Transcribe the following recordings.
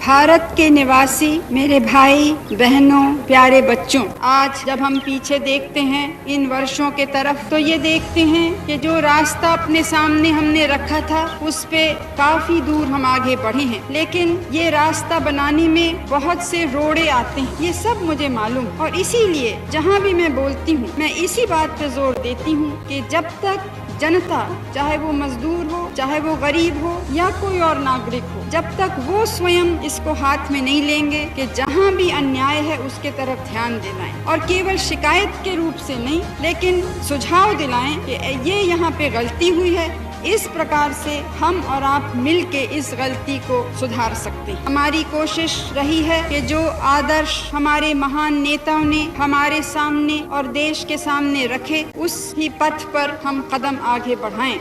भारत के निवासी मेरे भाई बहनों, प्यारे बच्चों, आज जब हम पीछे देखते हैं इन वर्षों के तरफ, तो ये देखते हैं कि जो रास्ता अपने सामने हमने रखा था उस पे काफी दूर हम आगे बढ़े हैं, लेकिन ये रास्ता बनाने में बहुत से रोड़े आते हैं, ये सब मुझे मालूम। और इसीलिए जहाँ भी मैं बोलती हूँ मैं इसी बात पे जोर देती हूँ कि जब तक जनता, चाहे वो मजदूर हो, चाहे वो गरीब हो या कोई और नागरिक हो, जब तक वो स्वयं इसको हाथ में नहीं लेंगे कि जहाँ भी अन्याय है उसके तरफ ध्यान दिलाएं और केवल शिकायत के रूप से नहीं, लेकिन सुझाव दिलाएं कि ये यहाँ पे गलती हुई है, इस प्रकार से हम और आप मिलके इस गलती को सुधार सकते हैं। हमारी कोशिश रही है कि जो आदर्श हमारे महान नेताओं ने हमारे सामने और देश के सामने रखे, उसी पथ पर हम कदम आगे बढ़ाएं।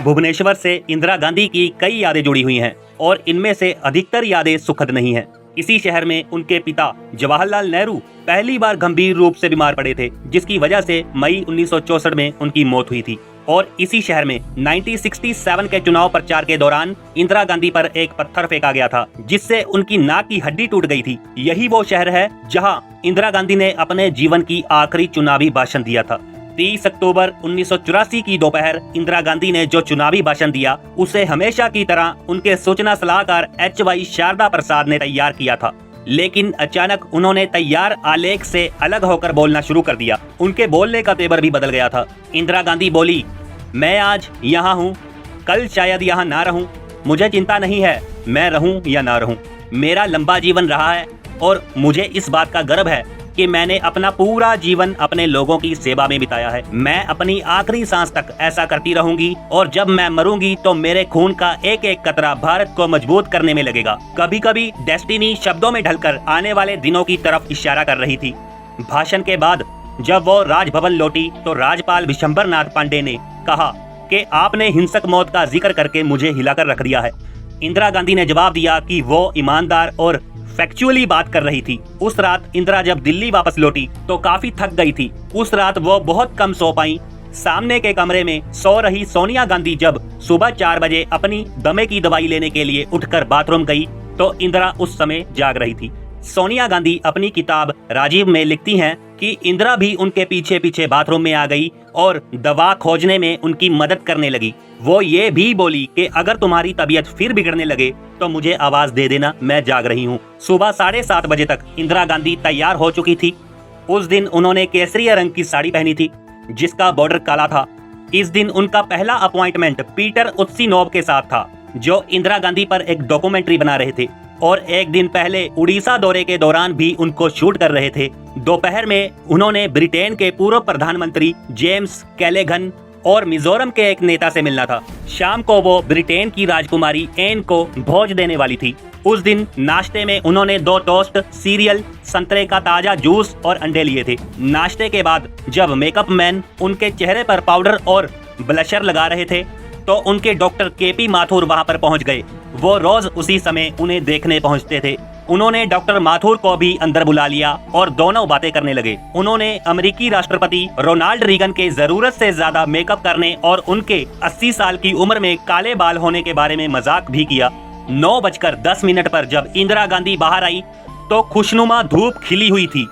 भुवनेश्वर से इंदिरा गांधी की कई यादें जुड़ी हुई हैं और इनमें से अधिकतर यादें सुखद नहीं हैं। इसी शहर में उनके पिता जवाहरलाल नेहरू पहली बार गंभीर रूप से बीमार पड़े थे, जिसकी वजह से मई 1964 में उनकी मौत हुई थी। और इसी शहर में 1967 के चुनाव प्रचार के दौरान इंदिरा गांधी पर एक पत्थर फेंका गया था, जिससे उनकी नाक की हड्डी टूट गई थी। यही वो शहर है जहां इंदिरा गांधी ने अपने जीवन की आखिरी चुनावी भाषण दिया था। 30 अक्टूबर 1984 की दोपहर इंदिरा गांधी ने जो चुनावी भाषण दिया, उसे हमेशा की तरह उनके सूचना सलाहकार HY शारदा प्रसाद ने तैयार किया था, लेकिन अचानक उन्होंने तैयार आलेख से अलग होकर बोलना शुरू कर दिया। उनके बोलने का तेवर भी बदल गया था। इंदिरा गांधी बोली, मैं आज यहाँ हूँ, कल शायद यहाँ ना रहूँ, मुझे चिंता नहीं है मैं रहूँ या ना रहूँ। मेरा लंबा जीवन रहा है और मुझे इस बात का गर्व है कि मैंने अपना पूरा जीवन अपने लोगों की सेवा में बिताया है। मैं अपनी आखिरी सांस तक ऐसा करती रहूंगी और जब मैं मरूंगी तो मेरे खून का एक एक कतरा भारत को मजबूत करने में लगेगा। कभी कभी डेस्टिनी शब्दों में ढलकर आने वाले दिनों की तरफ इशारा कर रही थी। भाषण के बाद जब वो राजभवन लौटी तो राज्यपाल विशंबर नाथ पांडे ने कहा कि आपने हिंसक मौत का जिक्र करके मुझे हिलाकर रख दिया है। इंदिरा गांधी ने जवाब दिया कि वो ईमानदार और फैक्चुअली बात कर रही थी। उस रात इंदिरा जब दिल्ली वापस लौटी तो काफी थक गई थी। उस रात वो बहुत कम सो पाई। सामने के कमरे में सो रही सोनिया गांधी जब सुबह 4 बजे अपनी दमे की दवाई लेने के लिए उठकर बाथरूम गई तो इंदिरा उस समय जाग रही थी। सोनिया गांधी अपनी किताब राजीव में लिखती हैं कि इंदिरा भी उनके पीछे पीछे बाथरूम में आ गई और दवा खोजने में उनकी मदद करने लगी। वो ये भी बोली कि अगर तुम्हारी तबीयत फिर बिगड़ने लगे तो मुझे आवाज दे देना, मैं जाग रही हूँ। सुबह 7:30 बजे तक इंदिरा गांधी तैयार हो चुकी थी। उस दिन उन्होंने केसरिया रंग की साड़ी पहनी थी जिसका बॉर्डर काला था। इस दिन उनका पहला अपॉइंटमेंट पीटर उत्सीनोव के साथ था, जो इंदिरा गांधी पर एक डॉक्यूमेंट्री बना रहे थे और एक दिन पहले उड़ीसा दौरे के दौरान भी उनको शूट कर रहे थे। दोपहर में उन्होंने ब्रिटेन के पूर्व प्रधानमंत्री जेम्स कैलेगन और मिजोरम के एक नेता से मिलना था। शाम को वो ब्रिटेन की राजकुमारी एन को भोज देने वाली थी। उस दिन नाश्ते में उन्होंने 2 टोस्ट, सीरियल, संतरे का ताजा जूस और अंडे लिए थे। नाश्ते के बाद जब मेकअप मैन उनके चेहरे पर पाउडर और ब्लशर लगा रहे थे तो उनके डॉक्टर KP माथुर वहां पर पहुंच गए। वो रोज उसी समय उन्हें देखने पहुंचते थे। उन्होंने डॉक्टर माथुर को भी अंदर बुला लिया और दोनों बातें करने लगे। उन्होंने अमेरिकी राष्ट्रपति रोनाल्ड रीगन के जरूरत से ज्यादा मेकअप करने और उनके 80 साल की उम्र में काले बाल होने के बारे में मजाक भी किया। 9:10 पर जब इंदिरा गांधी बाहर आई तो खुशनुमा धूप खिली हुई थी।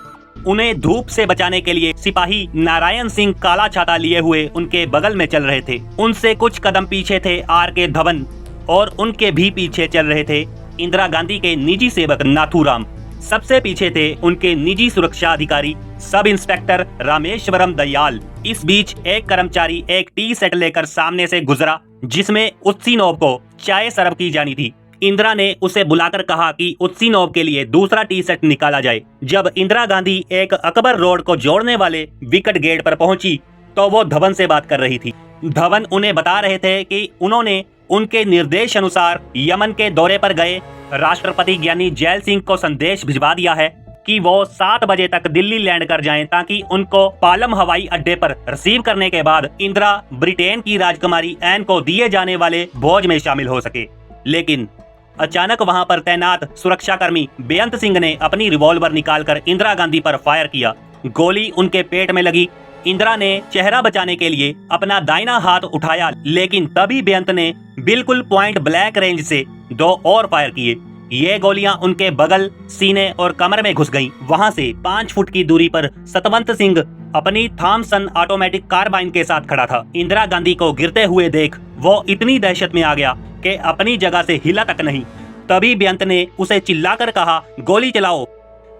उन्हें धूप से बचाने के लिए सिपाही नारायण सिंह काला छाता लिए हुए उनके बगल में चल रहे थे। उनसे कुछ कदम पीछे थे RK धवन और उनके भी पीछे चल रहे थे इंदिरा गांधी के निजी सेवक नाथूराम। सबसे पीछे थे उनके निजी सुरक्षा अधिकारी सब इंस्पेक्टर रामेश्वरम दयाल। इस बीच एक कर्मचारी एक टी सेट लेकर सामने से गुजरा जिसमें उत्सीनोव को चाय सर्व की जानी थी। इंदिरा ने उसे बुलाकर कहा कि उत्सीनोव के लिए दूसरा टी सेट निकाला जाए। जब इंदिरा गांधी एक अकबर रोड को जोड़ने वाले विकेट गेट पर पहुंची तो वो धवन से बात कर रही थी। धवन उन्हें बता रहे थे कि उन्होंने उनके निर्देश अनुसार यमन के दौरे पर गए राष्ट्रपति ज्ञानी जैल सिंह को संदेश भिजवा दिया है कि वो 7 बजे तक दिल्ली लैंड कर जाएं ताकि उनको पालम हवाई अड्डे पर रिसीव करने के बाद इंदिरा ब्रिटेन की राजकुमारी एन को दिए जाने वाले भोज में शामिल हो सके। लेकिन अचानक वहां पर तैनात सुरक्षाकर्मी बेअंत सिंह ने अपनी रिवॉल्वर निकालकर इंदिरा गांधी पर फायर किया। गोली उनके पेट में लगी। इंदिरा ने चेहरा बचाने के लिए अपना दाहिना हाथ उठाया, लेकिन तभी बेअंत ने बिल्कुल पॉइंट ब्लैंक रेंज से 2 और फायर किए। ये गोलियां उनके बगल, सीने और कमर में घुस गईं। वहां से 5 फुट की दूरी पर सतवंत सिंह अपनी थॉमसन ऑटोमेटिक कार्बाइन के साथ खड़ा था। इंदिरा गांधी को गिरते हुए देख वो इतनी दहशत में आ गया कि अपनी जगह से हिला तक नहीं। तभी बेअंत ने उसे चिल्लाकर कहा, गोली चलाओ।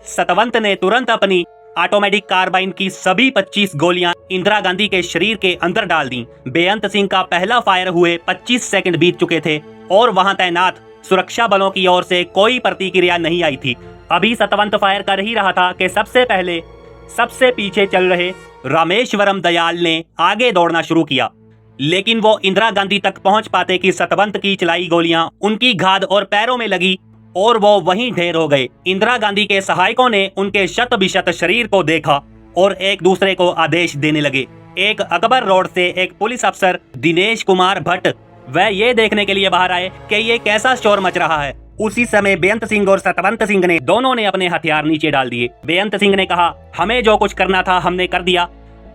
सतवंत ने तुरंत अपनी ऑटोमेटिक कार्बाइन की सभी 25 गोलियां इंदिरा गांधी के शरीर के अंदर डाल दी। बेअंत सिंह का पहला फायर हुए 25 सेकंड बीत चुके थे और वहां तैनात सुरक्षा बलों की ओर से कोई प्रतिक्रिया नहीं आई थी। अभी सतवंत फायर कर ही रहा था कि सबसे पहले सबसे पीछे चल रहे रामेश्वरम दयाल ने आगे दौड़ना शुरू किया, लेकिन वो इंदिरा गांधी तक पहुंच पाते कि सतवंत की चलाई गोलियां उनकी घात और पैरों में लगी और वो वहीं ढेर हो गए। इंदिरा गांधी के सहायकों ने उनके शत बिशत शरीर को देखा और एक दूसरे को आदेश देने लगे। एक अकबर रोड से एक पुलिस अफसर दिनेश कुमार भट्ट वह ये देखने के लिए बाहर आए कि ये कैसा शोर मच रहा है। उसी समय बेअंत सिंह और सतवंत सिंह ने दोनों ने अपने हथियार नीचे डाल दिए। बेअंत सिंह ने कहा, हमें जो कुछ करना था हमने कर दिया,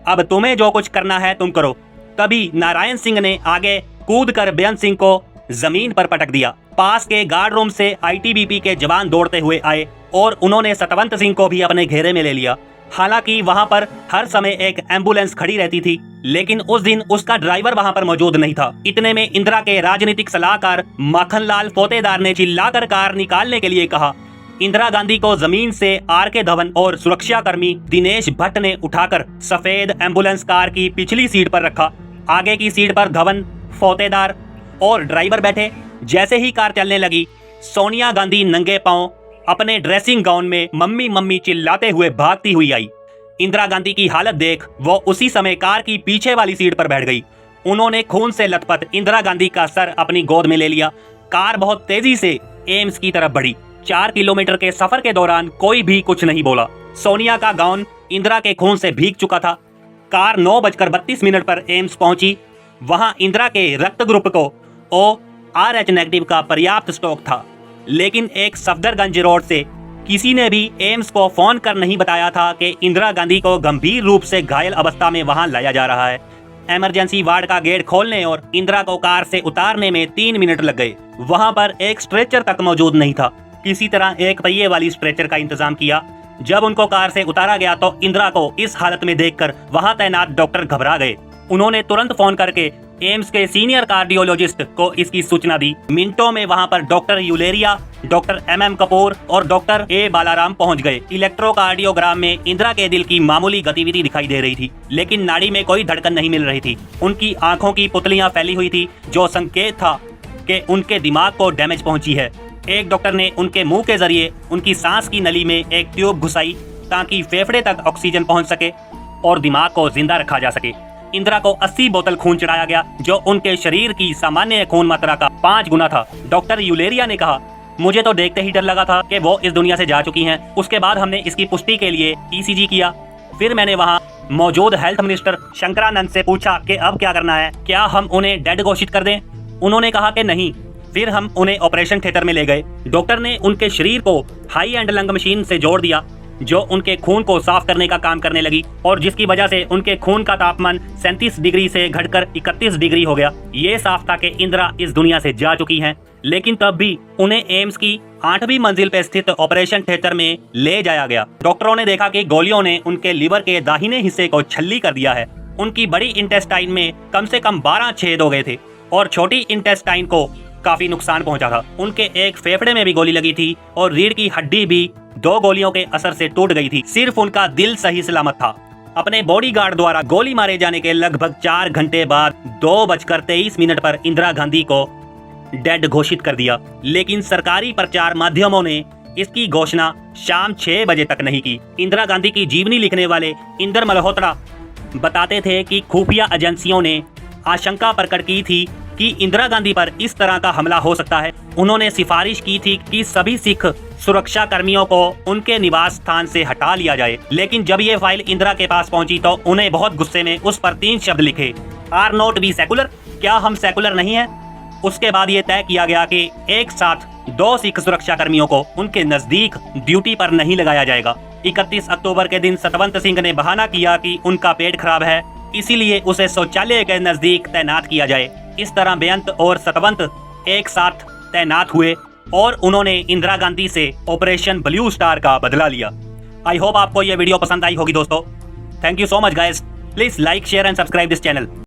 अब तुम्हें जो कुछ करना है तुम करो। तभी नारायण सिंह ने आगे कूदकर बेअंत सिंह को जमीन पर पटक दिया। पास के गार्ड रूम से आईटीबीपी के जवान दौड़ते हुए आए और उन्होंने सतवंत सिंह को भी अपने घेरे में ले लिया। हालांकि वहां पर हर समय एक एम्बुलेंस खड़ी रहती थी, लेकिन उस दिन उसका ड्राइवर वहां पर मौजूद नहीं था। इतने में इंदिरा के राजनीतिक सलाहकार माखनलाल फोतेदार ने चिल्लाकर कार निकालने के लिए कहा। इंदिरा गांधी को जमीन से आर.के. धवन और सुरक्षा कर्मी दिनेश भट्ट ने उठाकर सफेद एम्बुलेंस कार की पिछली सीट पर रखा। आगे की सीट पर धवन, फोतेदार और ड्राइवर बैठे। जैसे ही कार चलने लगी, सोनिया गांधी नंगे पांव अपने ड्रेसिंग गाउन में मम्मी मम्मी चिल्लाते हुए भागती हुई आई। इंदिरा गांधी की हालत देख वो उसी समय कार की पीछे वाली सीट पर बैठ गई। उन्होंने खून से लथपथ इंदिरा गांधी का सर अपनी गोद में ले लिया। कार बहुत तेजी से एम्स की तरफ बढ़ी। 4 किलोमीटर के सफर के दौरान कोई भी कुछ नहीं बोला। सोनिया का गाउन इंदिरा के खून से भीग चुका था। कार 9:32 पर एम्स पहुंची। वहां इंदिरा के रक्त ग्रुप को ORH नेगेटिव का पर्याप्त स्टॉक था, लेकिन एक सफदरगंज रोड से किसी ने भी एम्स को फोन कर नहीं बताया था कि इंदिरा गांधी को गंभीर रूप से घायल अवस्था में वहां लाया जा रहा है। इमरजेंसी वार्ड का गेट खोलने और इंदिरा को कार से उतारने में 3 मिनट लग गए। वहां पर एक स्ट्रेचर तक मौजूद नहीं था। किसी तरह एक पहिए वाली स्ट्रेचर का इंतजाम किया। जब उनको कार से उतारा गया तो इंदिरा को इस हालत में देखकर वहां तैनात डॉक्टर घबरा गए। उन्होंने तुरंत फोन करके एम्स के सीनियर कार्डियोलॉजिस्ट को इसकी सूचना दी। मिनटों में वहां पर डॉक्टर यूलेरिया, डॉक्टर MM कपूर और डॉक्टर A बालाराम पहुंच गए। इलेक्ट्रोकार्डियोग्राम में इंदिरा के दिल की मामूली गतिविधि दिखाई दे रही थी, लेकिन नाड़ी में कोई धड़कन नहीं मिल रही थी। उनकी आंखों की पुतलियां फैली हुई थी, जो संकेत था कि उनके दिमाग को डैमेज पहुंची है। एक डॉक्टर ने उनके मुंह के जरिए उनकी सांस की नली में एक ट्यूब घुसाई ताकि फेफड़े तक ऑक्सीजन पहुंच सके और दिमाग को जिंदा रखा जा सके। इंदिरा को 80 बोतल खून चढ़ाया गया, जो उनके शरीर की सामान्य खून मात्रा का 5 गुना था। डॉक्टर यूलेरिया ने कहा, मुझे तो देखते ही डर लगा था कि वो इस दुनिया से जा चुकी हैं। उसके बाद हमने इसकी पुष्टि के लिए ECG किया। फिर मैंने वहाँ मौजूद हेल्थ मिनिस्टर शंकरानंद से पूछा कि अब क्या करना है, क्या हम उन्हें डेड घोषित कर दें? उन्होंने कहा कि नहीं। फिर हम उन्हें ऑपरेशन थिएटर में ले गए। डॉक्टर ने उनके शरीर को हाई एंड लंग मशीन से जोड़ दिया, जो उनके खून को साफ करने का काम करने लगी और जिसकी वजह से उनके खून का तापमान 37 डिग्री से घटकर 31 डिग्री हो गया। ये साफ था कि इंदिरा इस दुनिया से जा चुकी हैं, लेकिन तब भी उन्हें एम्स की 8वीं मंजिल पर स्थित ऑपरेशन थिएटर में ले जाया गया। डॉक्टरों ने देखा कि गोलियों ने उनके लीवर के दाहिने हिस्से को छल्ली कर दिया है। उनकी बड़ी इंटेस्टाइन में कम से कम 12 छेद हो गए थे और छोटी इंटेस्टाइन को काफी नुकसान पहुंचा था। उनके एक फेफड़े में भी गोली लगी थी और रीढ़ की हड्डी भी 2 गोलियों के असर से टूट गई थी। सिर्फ उनका दिल सही सलामत था। अपने बॉडीगार्ड द्वारा गोली मारे जाने के लगभग 4 घंटे बाद 2:23 पर इंदिरा गांधी को डेड घोषित कर दिया, लेकिन सरकारी प्रचार माध्यमों ने इसकी घोषणा शाम 6 बजे तक नहीं की। इंदिरा गांधी की जीवनी लिखने वाले इंदर मल्होत्रा बताते थे कि खुफिया एजेंसियों ने आशंका प्रकट की थी कि इंदिरा गांधी पर इस तरह का हमला हो सकता है। उन्होंने सिफारिश की थी कि सभी सिख सुरक्षा कर्मियों को उनके निवास स्थान से हटा लिया जाए, लेकिन जब ये फाइल इंदिरा के पास पहुंची तो उन्हें बहुत गुस्से में उस पर 3 शब्द लिखे, आर नॉट बी सेकुलर, क्या हम सेकुलर नहीं हैं? उसके बाद ये तय किया गया कि एक साथ 2 सिख सुरक्षा कर्मियों को उनके नजदीक ड्यूटी पर नहीं लगाया जाएगा। 31 अक्टूबर के दिन सतवंत सिंह ने बहाना किया कि उनका पेट खराब है, इसीलिए उसे शौचालय के नजदीक तैनात किया जाए। इस तरह बेअंत और सतवंत एक साथ तैनात हुए और उन्होंने इंदिरा गांधी से ऑपरेशन ब्लू स्टार का बदला लिया। आई होप आपको यह वीडियो पसंद आई होगी दोस्तों। Thank you so much guys. Please like share and subscribe this channel.